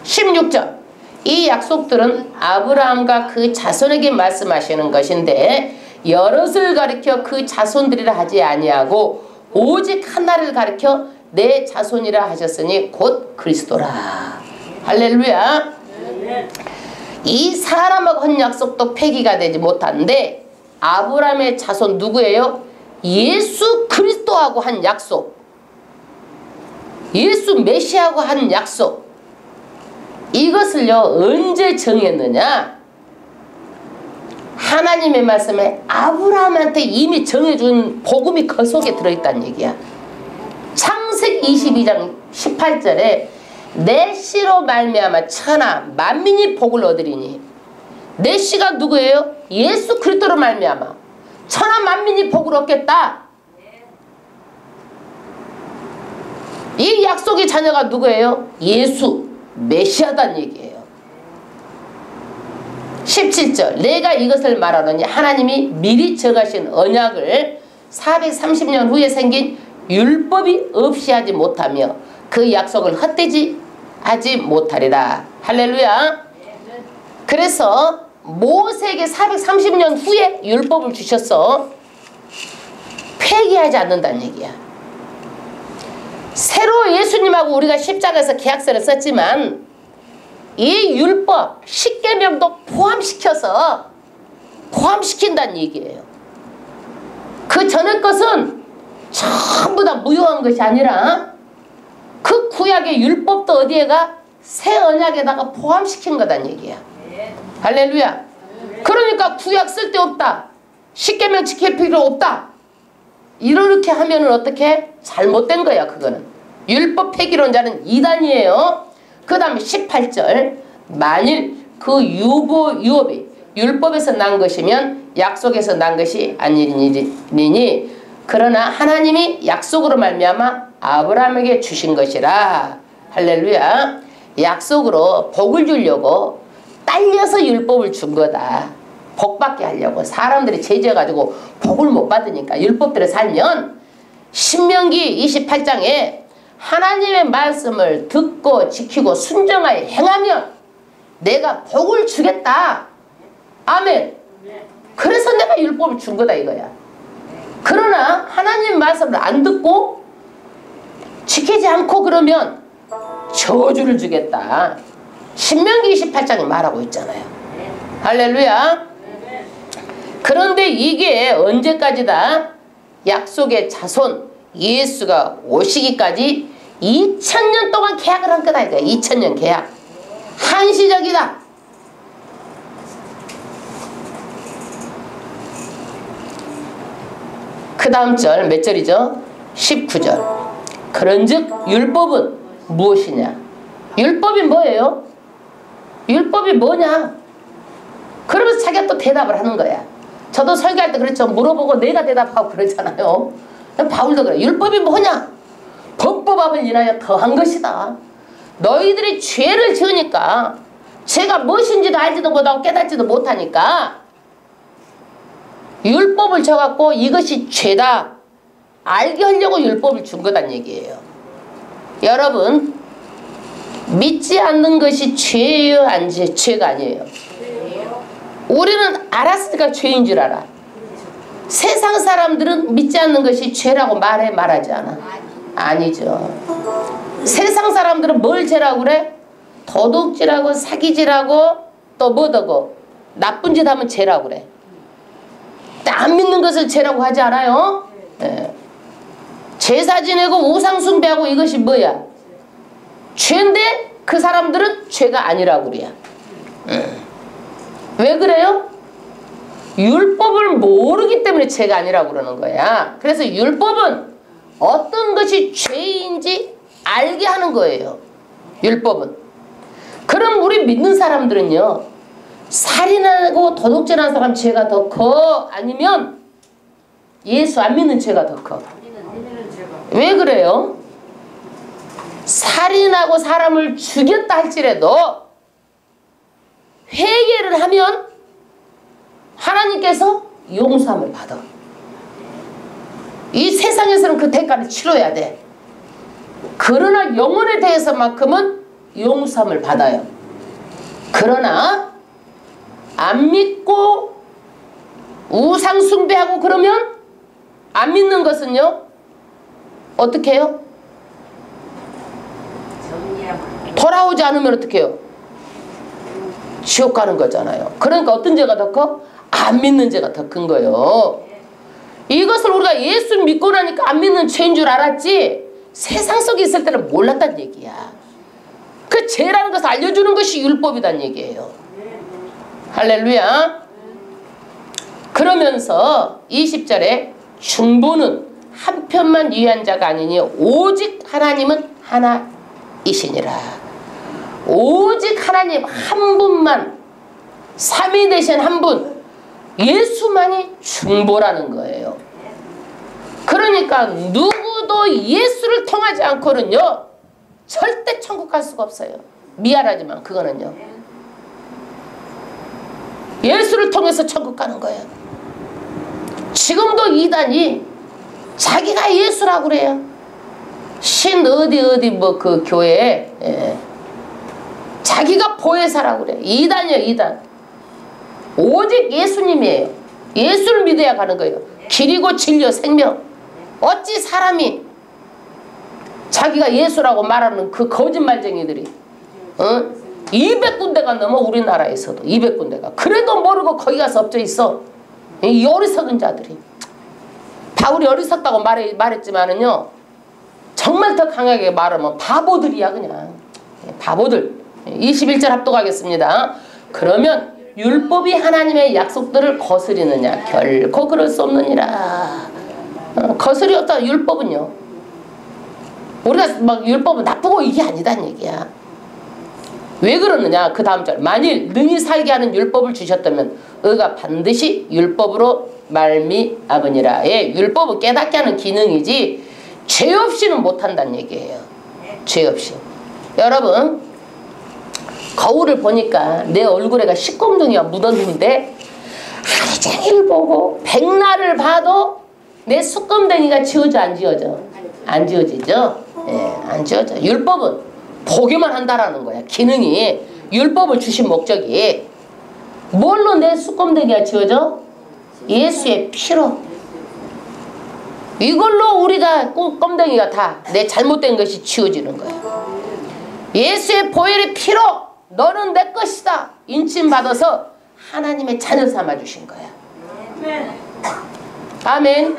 16절. 이 약속들은 아브라함과 그 자손에게 말씀하시는 것인데 여럿을 가리켜 그 자손들이라 하지 아니하고 오직 하나를 가리켜 내 자손이라 하셨으니 곧 그리스도라. 할렐루야. 이 사람하고 한 약속도 폐기가 되지 못하는데 아브라함의 자손 누구예요? 예수 그리스도하고 한 약속, 예수 메시아하고 한 약속, 이것을요 언제 정했느냐? 하나님의 말씀에 아브라함한테 이미 정해준 복음이 그 속에 들어있다는 얘기야. 창세기 22장 18절에 내 씨로 말미암아 천하 만민이 복을 얻으리니, 내 씨가 누구예요? 예수 그리스도로 말미암아 천하 만민이 복을 얻겠다. 이 약속의 자녀가 누구예요? 예수 메시아다는 얘기예요. 17절 내가 이것을 말하노니 하나님이 미리 정하신 언약을 430년 후에 생긴 율법이 없이 하지 못하며 그 약속을 헛되지 하지 못하리라. 할렐루야. 그래서 모세에게 430년 후에 율법을 주셔서 폐기하지 않는다는 얘기야. 새로 예수님하고 우리가 십자가에서 계약서를 썼지만 이 율법, 십계명도 포함시킨다는 얘기예요. 그 전의 것은 전부 다 무효한 것이 아니라 그 구약의 율법도 어디에가? 새 언약에다가 포함시킨 거란 얘기야. 할렐루야. 그러니까 구약 쓸데없다, 십계명 지킬 필요 없다, 이렇게 하면은 어떻게? 잘못된 거야. 그거는 율법 폐기론자는 이단이에요. 그 다음에 18절 만일 그 유업이 율법에서 난 것이면 약속에서 난 것이 아니니 그러나 하나님이 약속으로 말미암아 아브라함에게 주신 것이라. 할렐루야. 약속으로 복을 주려고 딸려서 율법을 준 거다. 복받게 하려고. 사람들이 죄지어가지고 복을 못 받으니까 율법대로 살면 신명기 28장에 하나님의 말씀을 듣고 지키고 순종하여 행하면 내가 복을 주겠다. 아멘. 그래서 내가 율법을 준 거다 이거야. 그러나 하나님 말씀을 안 듣고 지키지 않고 그러면 저주를 주겠다. 신명기 28장에 말하고 있잖아요. 할렐루야. 그런데 이게 언제까지다? 약속의 자손 예수가 오시기까지 2000년 동안 계약을 한 거다 이거야. 2000년 계약. 한시적이다. 그 다음 절 몇 절이죠? 19절. 그런즉 율법은 무엇이냐? 율법이 뭐예요? 율법이 뭐냐? 그러면서 자기가 또 대답을 하는 거야. 저도 설교할 때 그렇죠. 물어보고 내가 대답하고 그러잖아요. 바울도 그래. 율법이 뭐냐? 법법함을 인하여 더한 것이다. 너희들이 죄를 지으니까, 죄가 무엇인지도 알지도 못하고 깨닫지도 못하니까 율법을 줘갖고 이것이 죄다 알게 하려고 율법을 준 거란 얘기예요. 여러분, 믿지 않는 것이 죄예요? 죄가 아니에요? 우리는 알았으니까 죄인 줄 알아. 세상 사람들은 믿지 않는 것이 죄라고 말하지 않아? 아니죠. 세상 사람들은 뭘 죄라고 그래? 도둑질하고 사기질하고 또 뭐더고 나쁜 짓 하면 죄라고 그래. 안 믿는 것을 죄라고 하지 않아요? 네. 제사 지내고 우상 숭배하고 이것이 뭐야? 죄인데 그 사람들은 죄가 아니라고 그래요. 왜 그래요? 율법을 모르기 때문에 죄가 아니라고 그러는 거야. 그래서 율법은 어떤 것이 죄인지 알게 하는 거예요. 율법은. 그럼 우리 믿는 사람들은요, 살인하고 도둑질하는 사람 죄가 더 커? 아니면 예수 안 믿는 죄가 더 커? 왜 그래요? 살인하고 사람을 죽였다 할지라도 회개를 하면 하나님께서 용서함을 받아. 이 세상에서는 그 대가를 치러야 돼. 그러나 영혼에 대해서만큼은 용서함을 받아요. 그러나 안 믿고 우상 숭배하고 그러면 안 믿는 것은요, 어떻게 해요? 돌아오지 않으면 어떻게 해요? 지옥 가는 거잖아요. 그러니까 어떤 죄가 더 커? 안 믿는 죄가 더 큰 거예요. 이것을 우리가 예수 믿고 나니까 안 믿는 죄인 줄 알았지 세상 속에 있을 때는 몰랐단 얘기야. 그 죄라는 것을 알려주는 것이 율법이란 얘기예요. 할렐루야. 그러면서 20절에 중보는 한편만 위한 자가 아니니 오직 하나님은 하나이시니라. 오직 하나님 한 분만, 삼위 되신 한 분, 예수만이 중보라는 거예요. 그러니까 누구도 예수를 통하지 않고는요 절대 천국 갈 수가 없어요. 미안하지만 그거는요 예수를 통해서 천국 가는 거예요. 지금도 이단이 자기가 예수라고 그래요. 신 어디 뭐 그 교회에 자기가 보혜사라고 그래. 이단이에요. 이단. 오직 예수님이에요. 예수를 믿어야 가는 거예요. 길이고 진리 생명. 어찌 사람이 자기가 예수라고 말하는 그 거짓말쟁이들이 200군데가 넘어 우리나라에서도 200군데가 그래도 모르고 거기 가서 엎져 있어. 이 어리석은 자들이. 바울이 어리석다고 말했지만은요 정말 더 강하게 말하면 바보들이야. 그냥 바보들. 21절 합독하겠습니다. 그러면 율법이 하나님의 약속들을 거스리느냐? 결코 그럴 수 없느니라. 거스리었다. 율법은요 우리가 막 율법은 나쁘고 이게 아니다는 얘기야. 왜 그러느냐? 그 다음 절. 만일 능히 살게 하는 율법을 주셨다면 의가 반드시 율법으로 말미암으니라. 예, 율법은 깨닫게 하는 기능이지 죄 없이는 못한다는 얘기예요. 죄 없이. 여러분 거울을 보니까 내 얼굴에가 시kom둥이가 묻었는데 하루 종일 보고 백날을 봐도 내 수검댕이가 지워져 안 지워져? 안 지워지죠? 예, 안 지워져. 율법은 보기만 한다라는 거야. 기능이. 율법을 주신 목적이 뭘로 내 수검댕이가 지워져? 예수의 피로. 이걸로 우리가 껌댕이가 다 내 잘못된 것이 지워지는 거야. 예수의 보혈의 피로 너는 내 것이다 인침받아서 하나님의 자녀 삼아주신 거야. 아멘.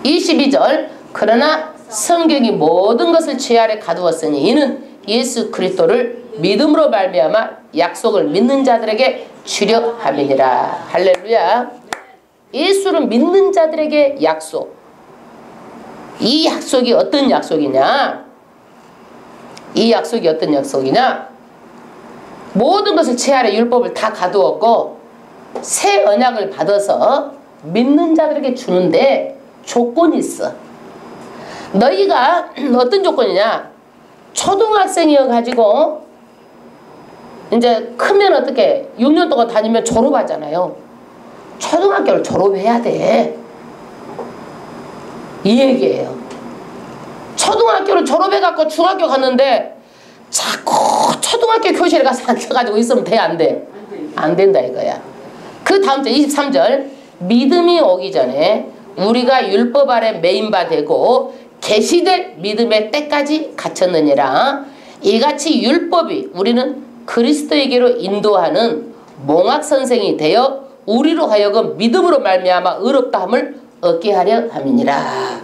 22절. 그러나 성경이 모든 것을 죄 아래 가두었으니 이는 예수 그리스도를 믿음으로 말미암아 약속을 믿는 자들에게 주려 함이니라. 할렐루야. 예수를 믿는 자들에게 약속. 이 약속이 어떤 약속이냐? 이 약속이 어떤 약속이냐? 모든 것을 죄 아래 율법을 다 가두었고 새 언약을 받아서 믿는 자들에게 주는데 조건이 있어. 너희가 어떤 조건이냐? 초등학생이어가지고 이제 크면 어떻게 6년 동안 다니면 졸업하잖아요. 초등학교를 졸업해야 돼. 이 얘기예요. 초등학교를 졸업해갖고 중학교 갔는데 자꾸 초등학교 교실에 가서 앉아가지고 있으면 돼? 안 돼? 안 된다 이거야. 그 다음 절 23절. 믿음이 오기 전에 우리가 율법 아래 매인 바 되고 계시될 믿음의 때까지 갇혔느니라. 이같이 율법이 우리는 그리스도에게로 인도하는 몽학선생이 되어 우리로 하여금 믿음으로 말미암아 의롭다함을 얻게 하려 함이니라.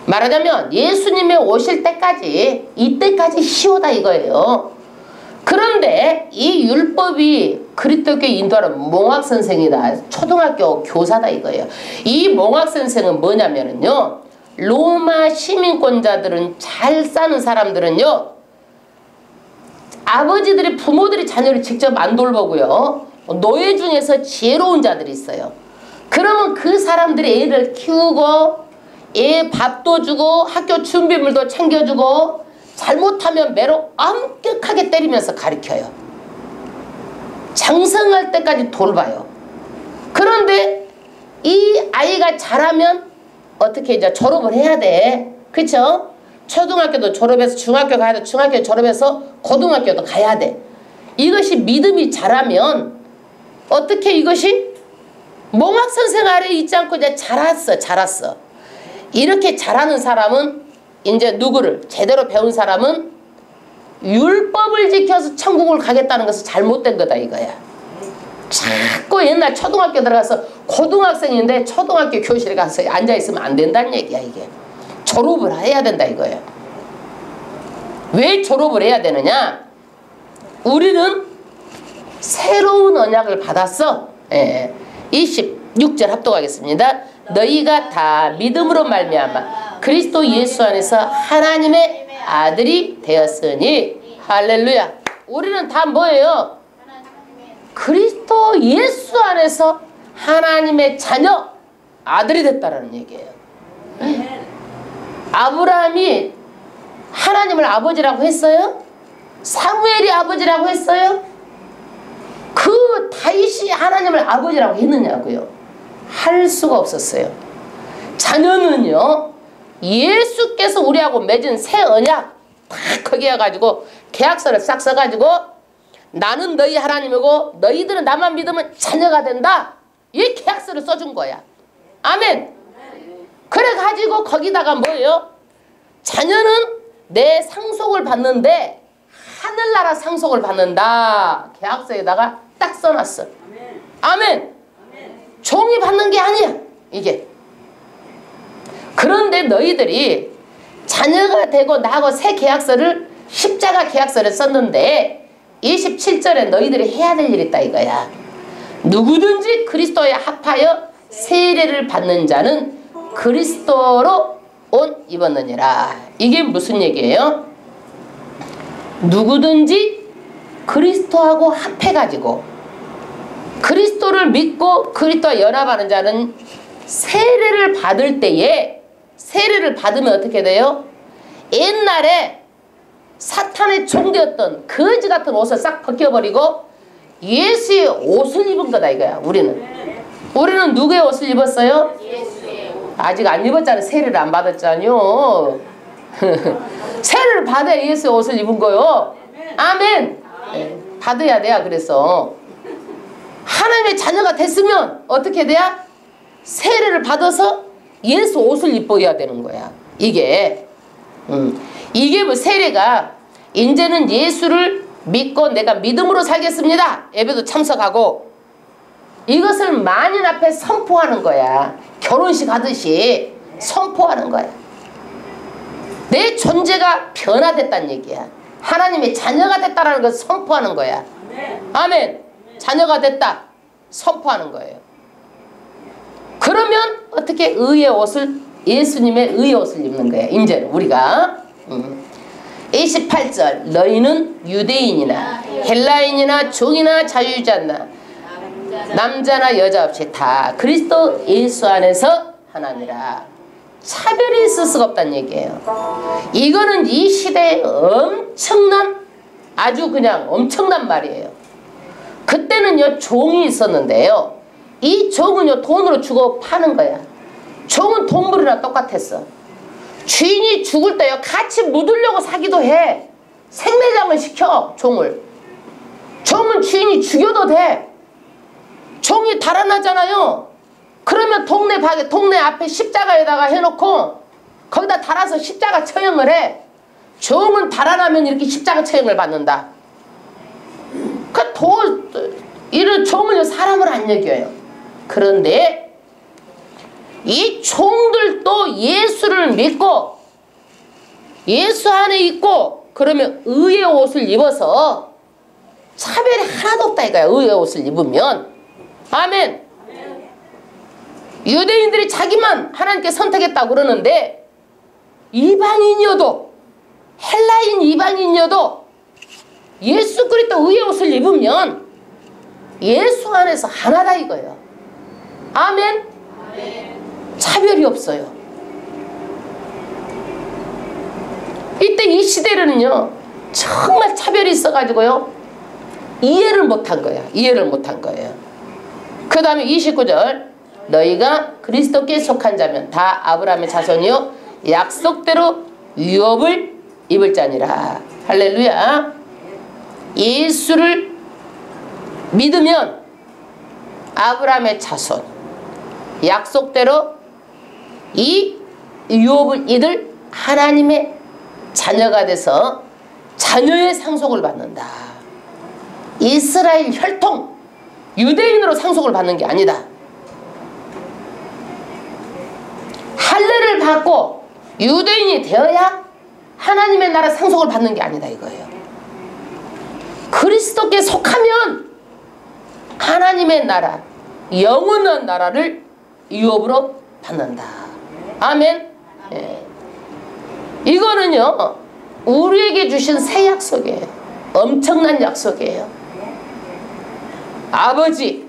말하자면 예수님의 오실 때까지 이때까지 시오다 이거예요. 그런데 이 율법이 그리스도께 인도하는 몽학선생이다. 초등학교 교사다 이거예요. 이 몽학선생은 뭐냐면요 로마 시민권자들은 잘 사는 사람들은요 아버지들이 부모들이 자녀를 직접 안 돌보고요 노예 중에서 지혜로운 자들이 있어요. 그러면 그 사람들이 애를 키우고 애 밥도 주고 학교 준비물도 챙겨주고 잘못하면 매로 엄격하게 때리면서 가르쳐요. 장성할 때까지 돌봐요. 그런데 이 아이가 자라면 어떻게 이제 졸업을 해야 돼. 그쵸? 초등학교도 졸업해서 중학교 가야 돼. 중학교 졸업해서 고등학교도 가야 돼. 이것이 믿음이 자라면 어떻게 이것이 몽학선생 아래 있지 않고 이제 자랐어. 이렇게 자라는 사람은 이제 누구를 제대로 배운 사람은 율법을 지켜서 천국을 가겠다는 것은 잘못된 거다 이거야. 자꾸 옛날 초등학교 들어가서 고등학생인데 초등학교 교실에 가서 앉아있으면 안 된다는 얘기야 이게. 졸업을 해야 된다 이거예요. 왜 졸업을 해야 되느냐? 우리는 새로운 언약을 받았어. 26절 합독하겠습니다. 너희가 다 믿음으로 말미암아 그리스도 예수 안에서 하나님의 아들이 되었으니. 할렐루야. 우리는 다 뭐예요? 그리스도 예수 안에서 하나님의 자녀, 아들이 됐다라는 얘기예요. 아브라함이 하나님을 아버지라고 했어요? 사무엘이 아버지라고 했어요? 그 다윗이 하나님을 아버지라고 했느냐고요? 할 수가 없었어요. 자녀는요, 예수께서 우리하고 맺은 새 언약 다 거기에 가지고 계약서를 싹 써가지고 나는 너희 하나님이고 너희들은 나만 믿으면 자녀가 된다. 이 계약서를 써준 거야. 아멘. 그래가지고 거기다가 뭐예요? 자녀는 내 상속을 받는데 하늘나라 상속을 받는다. 계약서에다가 딱 써놨어. 아멘. 종이 받는 게 아니야 이게. 그런데 너희들이 자녀가 되고 나하고 새 계약서를 십자가 계약서를 썼는데 27절에 너희들이 해야 될 일이 있다 이거야. 누구든지 그리스도에 합하여 세례를 받는 자는 그리스도로 옷 입었느니라. 이게 무슨 얘기예요? 누구든지 그리스도하고 합해가지고 그리스도를 믿고 그리스도와 연합하는 자는 세례를 받을 때에, 세례를 받으면 어떻게 돼요? 옛날에 사탄의 종되었던 거지 같은 옷을 싹 벗겨버리고 예수의 옷을 입은 거다 이거야. 우리는 누구의 옷을 입었어요? 아직 안 입었잖아요. 세례를 안 받았잖아요. 세례를 받아야 예수의 옷을 입은 거요. 아멘. 네, 받아야 돼요. 그래서 하나님의 자녀가 됐으면 어떻게 돼야? 세례를 받아서 예수 옷을 입어야 되는 거야. 이게 뭐 세례가 이제는 예수를 믿고 내가 믿음으로 살겠습니다. 예배도 참석하고 이것을 만인 앞에 선포하는 거야. 결혼식 하듯이 선포하는 거야. 내 존재가 변화됐다는 얘기야. 하나님의 자녀가 됐다는 것을 선포하는 거야. 아멘. 자녀가 됐다 선포하는 거예요. 그러면 어떻게 의의 옷을, 예수님의 의의 옷을 입는 거야. 이제는 우리가 28절 너희는 유대인이나 헬라인이나 종이나 자유자나 남자나 여자 없이 다 그리스도 예수 안에서 하나니라. 차별이 있을 수가 없다는 얘기예요. 이거는 이 시대에 엄청난, 아주 그냥 엄청난 말이에요. 그때는요 종이 있었는데요, 이 종은요 돈으로 주고 파는 거야. 종은 동물이랑 똑같았어. 주인이 죽을 때요 같이 묻으려고 사기도 해. 생매장을 시켜 종을. 종은 주인이 죽여도 돼. 종이 달아나잖아요. 그러면 동네 앞에 십자가에다가 해놓고 거기다 달아서 십자가 처형을 해. 종은 달아나면 이렇게 십자가 처형을 받는다. 이런 종은요 사람을 안 여겨요. 그런데 이 종들도 예수를 믿고 예수 안에 있고 그러면 의의 옷을 입어서 차별이 하나도 없다 이거야. 의의 옷을 입으면. 아멘. 유대인들이 자기만 하나님께 선택했다고 그러는데 이방인이어도 헬라인 이방인이어도 예수 그리스도 의의 옷을 입으면 예수 안에서 하나다 이거예요. 아멘. 차별이 없어요. 이때 이 시대로는요 정말 차별이 있어가지고요 이해를 못한 거야. 이해를 못한 거예요. 그 다음에 29절 너희가 그리스도께 속한 자면 다 아브라함의 자손이요 약속대로 유업을 입을 자니라. 할렐루야. 예수를 믿으면 아브라함의 자손, 약속대로 이 유업을 이들 하나님의 자녀가 돼서 자녀의 상속을 받는다. 이스라엘 혈통 유대인으로 상속을 받는 게 아니다. 할례를 받고 유대인이 되어야 하나님의 나라 상속을 받는 게 아니다 이거예요. 그리스도께 속하면 하나님의 나라, 영원한 나라를 유업으로 받는다. 아멘. 네. 이거는요 우리에게 주신 새 약속이에요. 엄청난 약속이에요. 아버지,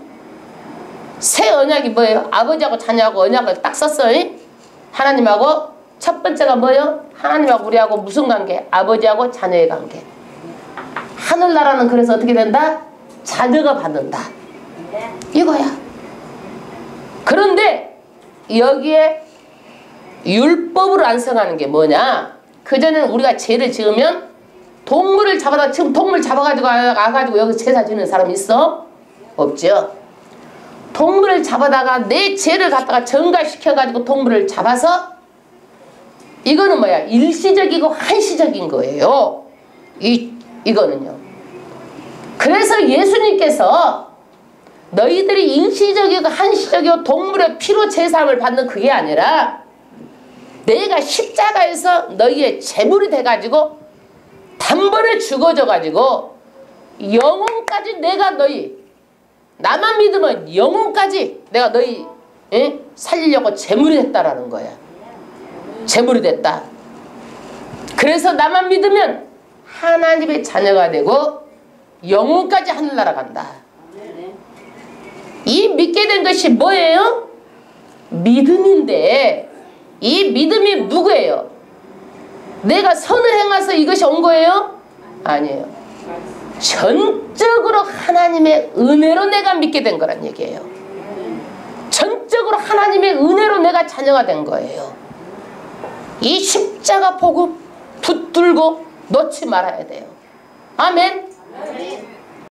새 언약이 뭐예요? 아버지하고 자녀하고 언약을 딱 썼어요. 하나님하고 첫 번째가 뭐예요? 하나님하고 우리하고 무슨 관계? 아버지하고 자녀의 관계. 하늘나라는 그래서 어떻게 된다? 자녀가 받는다. 이거야. 그런데 여기에 율법으로 완성하는 게 뭐냐? 그전에는 우리가 죄를 지으면 동물을 잡아다, 지금 동물 잡아가지고 와가지고 여기 제사 지는 사람 있어? 없죠. 동물을 잡아다가 내 죄를 갖다가 전가시켜가지고 동물을 잡아서 이거는 뭐야? 일시적이고 한시적인 거예요. 이거는요. 그래서 예수님께서 너희들이 일시적이고 한시적이고 동물의 피로 제사함을 받는 그게 아니라 내가 십자가에서 너희의 제물이 돼가지고 단번에 죽어져가지고 영혼까지 내가 너희 나만 믿으면 영혼까지 내가 너희 살리려고 제물이 됐다라는 거야. 제물이 됐다. 그래서 나만 믿으면 하나님의 자녀가 되고 영혼까지 하늘나라 간다. 이 믿게 된 것이 뭐예요? 믿음인데 이 믿음이 누구예요? 내가 선을 행해서 이것이 온 거예요? 아니에요. 전적으로 하나님의 은혜로 내가 믿게 된 거란 얘기예요. 전적으로 하나님의 은혜로 내가 자녀가 된 거예요. 이 십자가 복음 붙들고 놓지 말아야 돼요. 아멘.